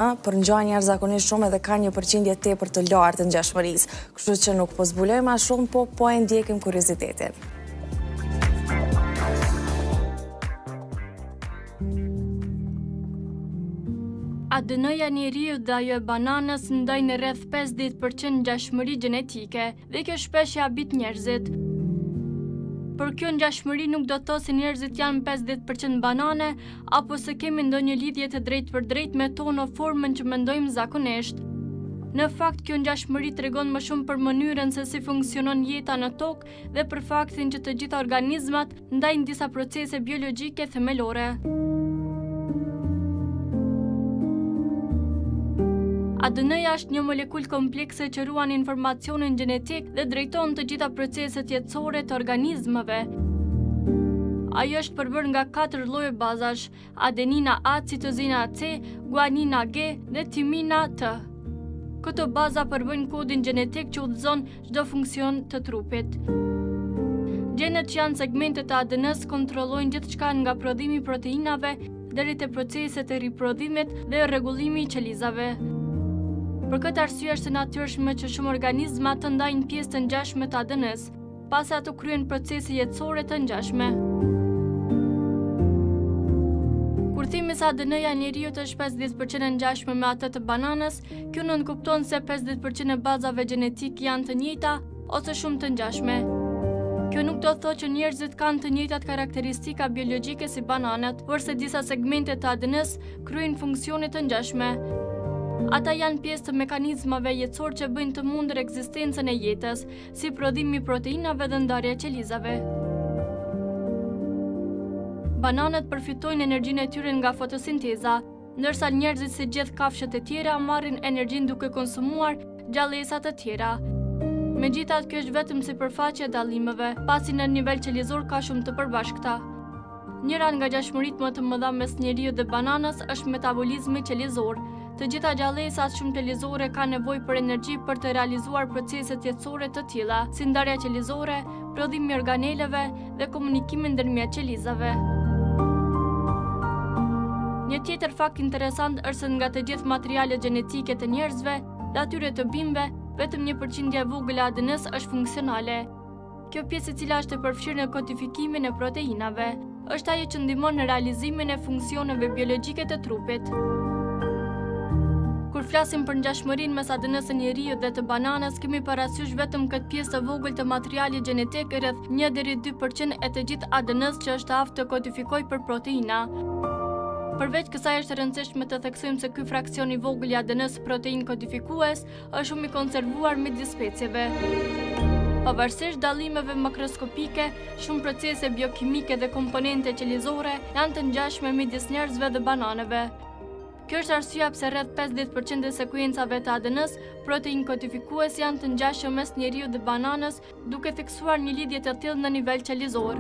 Për ngjajnë jashtëzakonisht shumë edhe ka një përqindje tepër të lartë të ngjashmërisë, kështu që nuk po zbulojmë më shumë, po e ndjekim kuriozitetin. ADN-ja njeriut dhe ajo e bananës ndajnë rreth 50% ngjashmëri gjenetike dhe kjo shpesh i habit njerëzit. Por kjo ngjashmëri nuk do të thotë se njerëzit janë 50% banane apo se kemi ndonjë lidhje të drejtë me tonë në formën që mendojmë zakonisht. Në fakt, kjo ngjashmëri tregon më shumë për mënyrën se si funksionon jeta në tokë dhe për faktin që të gjitha organizmat ndajnë disa procese biologjike themelore. ADN-ja është një molekull komplekse që ruan informacionin gjenetik dhe drejton të gjitha proceset jetësore të organizmave. Ajo është përbërë nga 4 lloje bazash: adenina A, citozina C, guanina G dhe timina T. Këto baza përbëjnë kodin gjenetik që udhëzon çdo funksion të trupit. Gjenet që janë segmentet të ADN-s kontrollojnë gjithçka nga prodhimi i proteinave deri te proceset e riprodhimit dhe rregullimi i qelizave. Për këtë arsye është e natyrshme që shumë organizma të ndajnë pjesë të ngjashme të ADN-s, pasi ato kryejnë procese jetësore të ngjashme. Kur themi se ADN-ja e njeriut është 50% e ngjashme me atë të bananës, kjo nuk kupton se 50% e bazave gjenetike janë të njëjta ose shumë të ngjashme. Kjo nuk do të thotë që njerëzit kanë të njëjtat karakteristika biologjike si bananët, por se disa segmente të ADN-s kryejnë funksione të ngjashme. Ata janë pjesë të mekanizmave jetësor që bëjnë të mundur ekzistencën e jetës, si prodhimi i proteinave dhe ndarja e qelizave. Bananët përfitojnë energjinë e tyre nga fotosinteza, ndërsa njerëzit si gjithë kafshët e tjera marrin energjinë duke konsumuar gjallësa të tjera. Megjithatë, kjo është vetëm sipërfaqe e dallimeve, pasi në nivel qelizor ka shumë të përbashkëta. Njëra nga ngjashmëritë më të mëdha mes njeriut dhe bananës është metabolizmi qelizor. Të gjitha gjallësat shumë qelizore kanë nevojë për energji për të realizuar proceset jetësore të tilla, si ndarja qelizore, prodhimi i organeleve dhe komunikimin ndërmjet qelizave. Një tjetër fakt interesant është se nga të gjithë materialet gjenetike të njerëzve dhe atyre të bimëve, vetëm një përqindje e vogël e ADN-s është funksionale. Kjo pjesë e cila është e përfshirë në kodifikimin e proteinave, është ajo që ndihmon në realizimin e funksioneve biologjike të trupit. Kur flasim për ngjashmërinë mes ADN-s së njeriut dhe të bananës, kemi parasysh vetëm këtë pjesë të vogël të materialit gjenetik, rreth 1 deri 2% e të gjithë ADN-s që është aftë të kodifikojë për proteina. Përveç kësaj është e rëndësishme të theksojmë se ky fraksion i vogël i ADN-s protein kodifikues është shumë i konservuar midis specieve. Pavarësisht dallimeve makroskopike, shumë procese biokimike dhe komponente qelizore janë të ngjashme midis njerëzve dhe bananëve. Kjo është arsyeja pse rreth 50% e sekuencave të ADN-s protein kodifikues janë të ngjashëm mes njeriut dhe bananës, duke theksuar një lidhje të tillë në nivel qelizor.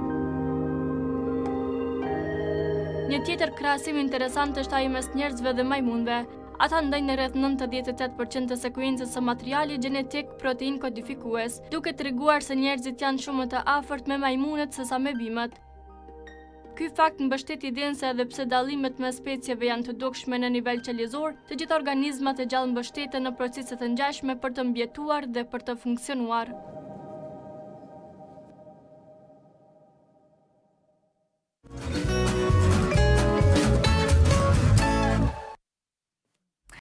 Një tjetër krahasim interesant është ai mes njerëzve dhe majmunëve. Ata ndajnë rreth 98% të sekuencës së materialit gjenetik protein kodifikues, duke treguar se njerëzit janë shumë më të afërt me majmunët sesa me bimët. Ky fakt mbështet idenë se edhe pse dallimet mes specieve janë të dukshme në nivel qelizor, të gjitha organizmat e gjallë mbështeten në procese të ngjashme për të mbijetuar dhe për të funksionuar.